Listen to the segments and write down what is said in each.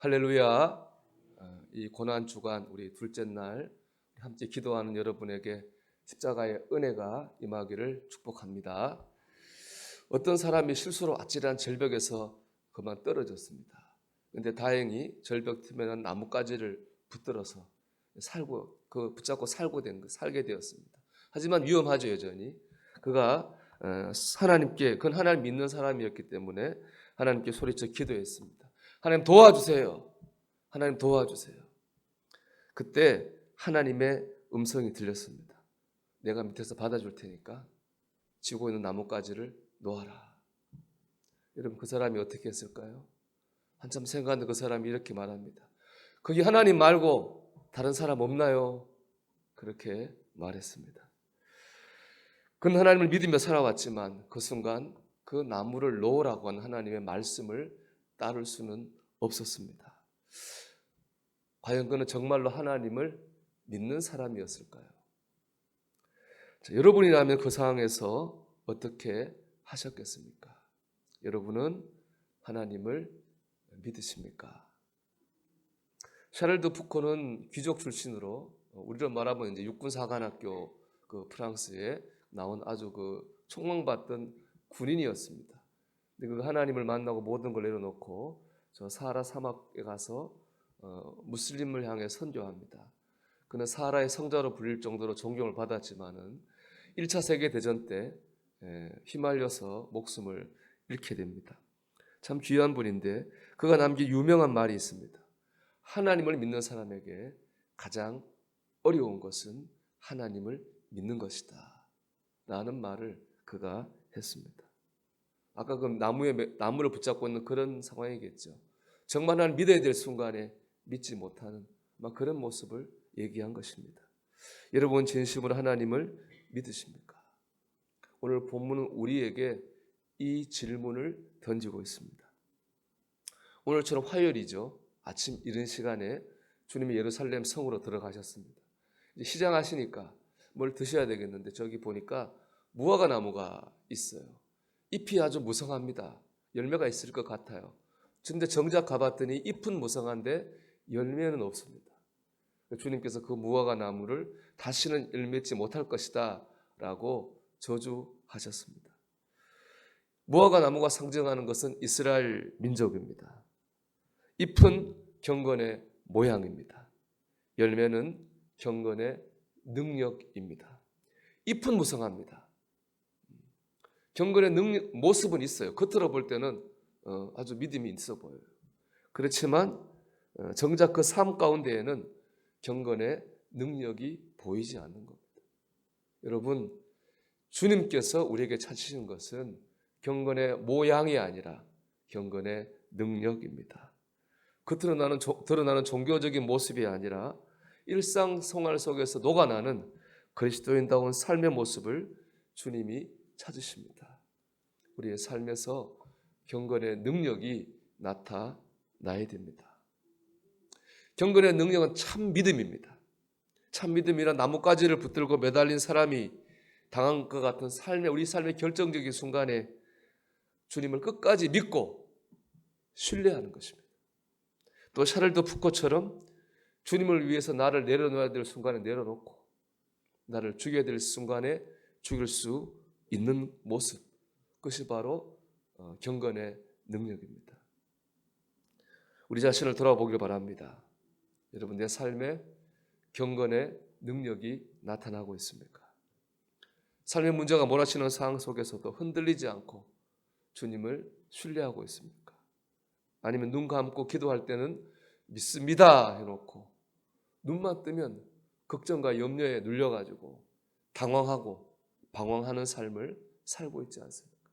할렐루야. 이 고난 주간 우리 둘째 날 함께 기도하는 여러분에게 십자가의 은혜가 임하기를 축복합니다. 어떤 사람이 실수로 아찔한 절벽에서 그만 떨어졌습니다. 그런데 다행히 절벽 틈에는 나뭇가지를 붙들어서 붙잡고 살게 되었습니다. 하지만 위험하죠, 여전히. 그가 그건 하나님 믿는 사람이었기 때문에 하나님께 소리쳐 기도했습니다. 하나님 도와주세요. 하나님 도와주세요. 그때 하나님의 음성이 들렸습니다. 내가 밑에서 받아줄 테니까 지고 있는 나뭇가지를 놓아라. 여러분, 그 사람이 어떻게 했을까요? 한참 생각하는데 그 사람이 이렇게 말합니다. 거기 하나님 말고 다른 사람 없나요? 그렇게 말했습니다. 그는 하나님을 믿으며 살아왔지만 그 순간 그 나무를 놓으라고 하는 하나님의 말씀을 따를 수는 없었습니다. 과연 그는 정말로 하나님을 믿는 사람이었을까요? 여러분이라면 그 상황에서 어떻게 하셨겠습니까? 여러분은 하나님을 믿으십니까? 샤를드 푸코는 귀족 출신으로 우리로 말하면 이제 육군사관학교 그 프랑스에 나온 아주 그 총망받던 군인이었습니다. 근데 그 하나님을 만나고 모든 걸 내려놓고 저 사하라 사막에 가서 무슬림을 향해 선교합니다. 그는 사하라의 성자로 불릴 정도로 존경을 받았지만은 1차 세계대전 때 휘말려서 목숨을 잃게 됩니다. 참 귀한 분인데 그가 남긴 유명한 말이 있습니다. 하나님을 믿는 사람에게 가장 어려운 것은 하나님을 믿는 것이다 라는 말을 그가 했습니다. 아까 그 나무를 붙잡고 있는 그런 상황이겠죠. 정말 하나님 믿어야 될 순간에 믿지 못하는 그런 모습을 얘기한 것입니다. 여러분, 진심으로 하나님을 믿으십니까? 오늘 본문은 우리에게 이 질문을 던지고 있습니다. 오늘처럼 화요일이죠. 아침 이른 시간에 주님이 예루살렘 성으로 들어가셨습니다. 이제 시장하시니까 뭘 드셔야 되겠는데 저기 보니까 무화과 나무가 있어요. 잎이 아주 무성합니다. 열매가 있을 것 같아요. 근데 정작 가봤더니 잎은 무성한데 열매는 없습니다. 주님께서 그 무화과 나무를 다시는 열매 맺지 못할 것이다 라고 저주하셨습니다. 무화과 나무가 상징하는 것은 이스라엘 민족입니다. 잎은 경건의 모양입니다. 열매는 경건의 능력입니다. 잎은 무성합니다. 경건의 모습은 있어요. 겉으로 볼 때는 아주 믿음이 있어 보여요. 그렇지만 정작 그 삶 가운데에는 경건의 능력이 보이지 않는 겁니다. 여러분, 주님께서 우리에게 찾으신 것은 경건의 모양이 아니라 경건의 능력입니다. 겉으로 드러나는 종교적인 모습이 아니라 일상생활 속에서 녹아나는 그리스도인다운 삶의 모습을 주님이 찾으십니다. 우리의 삶에서 경건의 능력이 나타나야 됩니다. 경건의 능력은 참 믿음입니다. 참 믿음이란 나뭇가지를 붙들고 매달린 사람이 당한 것 같은 우리 삶의 결정적인 순간에 주님을 끝까지 믿고 신뢰하는 것입니다. 또 샤를드 푸코처럼 주님을 위해서 나를 내려놓아야 될 순간에 내려놓고 나를 죽여야 될 순간에 죽일 수 있는 모습, 그것이 바로 경건의 능력입니다. 우리 자신을 돌아보길 바랍니다. 여러분, 내 삶에 경건의 능력이 나타나고 있습니까? 삶의 문제가 몰아치는 상황 속에서도 흔들리지 않고 주님을 신뢰하고 있습니까? 아니면 눈 감고 기도할 때는 믿습니다 해놓고 눈만 뜨면 걱정과 염려에 눌려가지고 당황하고 방황하는 삶을 살고 있지 않습니까?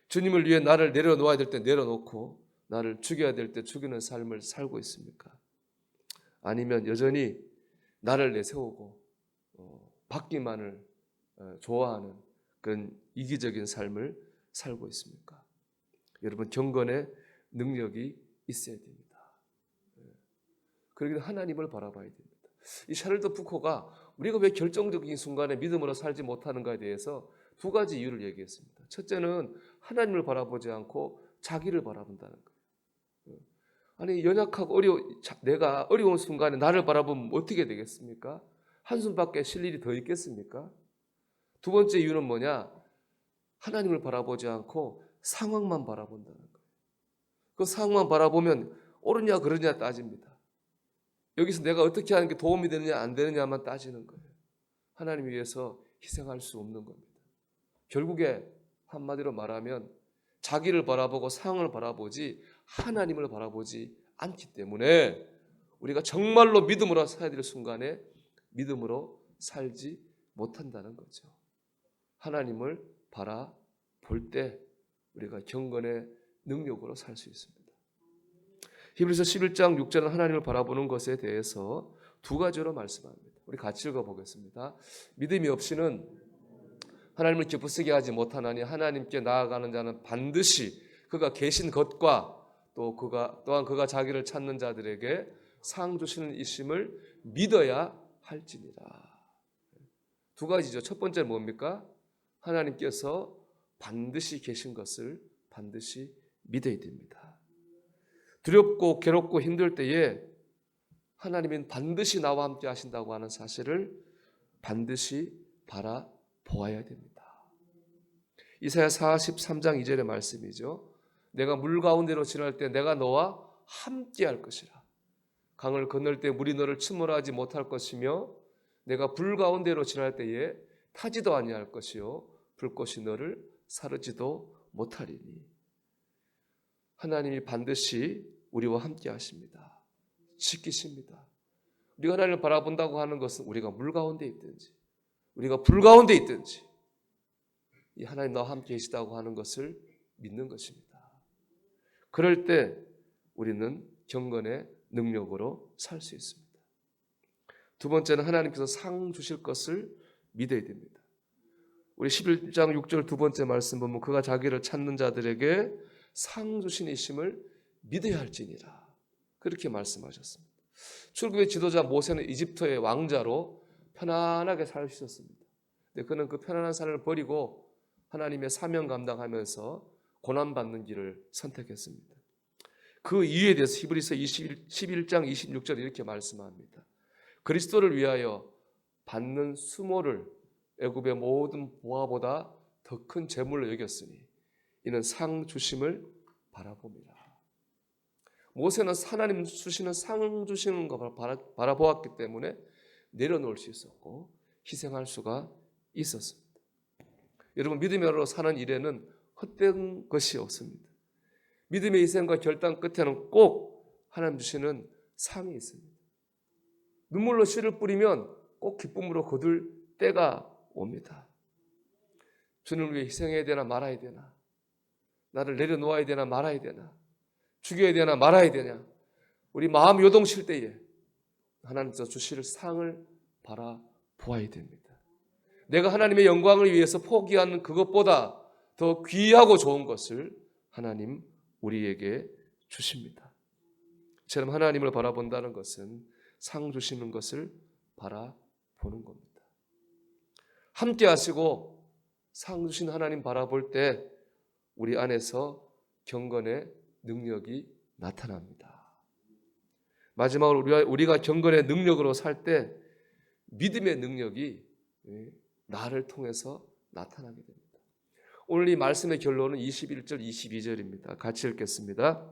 주님을 위해 나를 내려놓아야 될 때 내려놓고 나를 죽여야 될 때 죽이는 삶을 살고 있습니까? 아니면 여전히 나를 내세우고 받기만을 좋아하는 그런 이기적인 삶을 살고 있습니까? 여러분, 경건의 능력이 있어야 됩니다. 그러기 위해 하나님을 바라봐야 됩니다. 이 샤를드 푸코가 우리가 왜 결정적인 순간에 믿음으로 살지 못하는가에 대해서 두 가지 이유를 얘기했습니다. 첫째는 하나님을 바라보지 않고 자기를 바라본다는 거예요. 아니 연약하고 내가 어려운 순간에 나를 바라보면 어떻게 되겠습니까? 한숨밖에 쉴 일이 더 있겠습니까? 두 번째 이유는 뭐냐? 하나님을 바라보지 않고 상황만 바라본다는 거예요. 그 상황만 바라보면 옳으냐 그러냐 따집니다. 여기서 내가 어떻게 하는 게 도움이 되느냐 안 되느냐만 따지는 거예요. 하나님 위해서 희생할 수 없는 겁니다. 결국에 한마디로 말하면 자기를 바라보고 상황을 바라보지 하나님을 바라보지 않기 때문에 우리가 정말로 믿음으로 살아야 될 순간에 믿음으로 살지 못한다는 거죠. 하나님을 바라볼 때 우리가 경건의 능력으로 살 수 있습니다. 히브리서 11장 6절은 하나님을 바라보는 것에 대해서 두 가지로 말씀합니다. 우리 같이 읽어보겠습니다. 믿음이 없이는 하나님을 기쁘시게 하지 못하나니 하나님께 나아가는 자는 반드시 그가 계신 것과 또한 그가 자기를 찾는 자들에게 상 주시는 이심을 믿어야 할지니라. 두 가지죠. 첫 번째는 뭡니까? 하나님께서 반드시 계신 것을 반드시 믿어야 됩니다. 두렵고 괴롭고 힘들 때에 하나님은 반드시 나와 함께 하신다고 하는 사실을 반드시 바라보아야 됩니다. 이사야 43장 2절의 말씀이죠. 내가 물 가운데로 지날 때 내가 너와 함께 할 것이라. 강을 건널 때 물이 너를 침몰하지 못할 것이며 내가 불 가운데로 지날 때에 타지도 아니할 것이요 불꽃이 너를 사르지도 못하리니. 하나님이 반드시 우리와 함께 하십니다. 지키십니다. 우리가 하나님을 바라본다고 하는 것은 우리가 물 가운데 있든지 우리가 불 가운데 있든지 이 하나님 나와 함께 계시다고 하는 것을 믿는 것입니다. 그럴 때 우리는 경건의 능력으로 살 수 있습니다. 두 번째는 하나님께서 상 주실 것을 믿어야 됩니다. 우리 11장 6절 두 번째 말씀 보면 그가 자기를 찾는 자들에게 상 주신 이심을 믿어야 할지니라. 그렇게 말씀하셨습니다. 출애굽의 지도자 모세는 이집트의 왕자로 편안하게 살 수 있었습니다. 근데 그는 그 편안한 삶을 버리고 하나님의 사명 감당하면서 고난받는 길을 선택했습니다. 그 이유에 대해서 히브리서 11장 26절 이렇게 말씀합니다. 그리스도를 위하여 받는 수모를 애굽의 모든 보화보다 더 큰 재물로 여겼으니 이는 상 주심을 바라봅니다. 모세는 하나님 주시는 상 주시는 거 바라보았기 때문에 내려놓을 수 있었고 희생할 수가 있었습니다. 여러분 믿음으로 사는 일에는 헛된 것이 없습니다. 믿음의 희생과 결단 끝에는 꼭 하나님 주시는 상이 있습니다. 눈물로 씨를 뿌리면 꼭 기쁨으로 거둘 때가 옵니다. 주님을 위해 희생해야 되나 말아야 되나, 나를 내려놓아야 되나 말아야 되나, 죽여야 되나 말아야 되냐, 우리 마음 요동칠 때에 하나님께서 주실 상을 바라보아야 됩니다. 내가 하나님의 영광을 위해서 포기하는 그것보다 더 귀하고 좋은 것을 하나님 우리에게 주십니다. 이처럼 하나님을 바라본다는 것은 상 주시는 것을 바라보는 겁니다. 함께 하시고 상 주신 하나님 바라볼 때 우리 안에서 경건의 능력이 나타납니다. 마지막으로 우리가 경건의 능력으로 살 때 믿음의 능력이 나를 통해서 나타나게 됩니다. 오늘 이 말씀의 결론은 21절 22절입니다. 같이 읽겠습니다.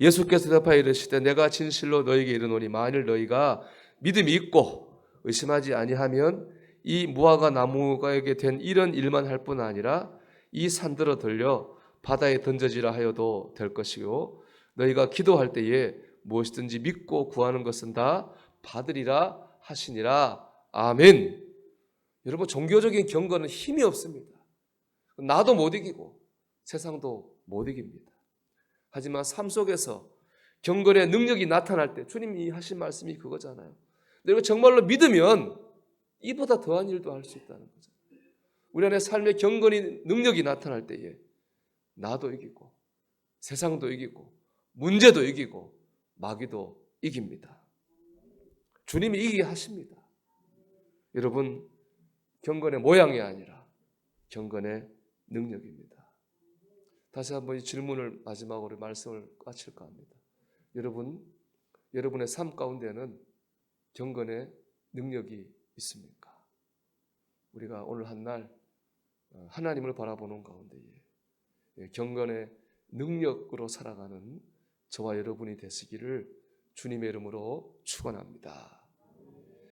예수께서 대답하여 이르시되 내가 진실로 너희에게 이르노니 만일 너희가 믿음이 있고 의심하지 아니하면 이 무화과 나무가에게 된 이런 일만 할 뿐 아니라 이 산들어 들려 바다에 던져지라 하여도 될 것이요 너희가 기도할 때에 무엇이든지 믿고 구하는 것은 다 받으리라 하시니라. 아멘. 여러분 종교적인 경건은 힘이 없습니다. 나도 못 이기고 세상도 못 이깁니다. 하지만 삶 속에서 경건의 능력이 나타날 때 주님이 하신 말씀이 그거잖아요. 내가 정말로 믿으면 이보다 더한 일도 할 수 있다는 거죠. 우리 안에 삶의 경건의 능력이 나타날 때에 나도 이기고 세상도 이기고 문제도 이기고 마귀도 이깁니다. 주님이 이기게 하십니다. 여러분 경건의 모양이 아니라 경건의 능력입니다. 다시 한번 이 질문을 마지막으로 말씀을 마칠까 합니다. 여러분의 삶 가운데는 경건의 능력이 있습니까? 우리가 오늘 한 날 하나님을 바라보는 가운데에 경건의 능력으로 살아가는 저와 여러분이 되시기를 주님의 이름으로 축원합니다.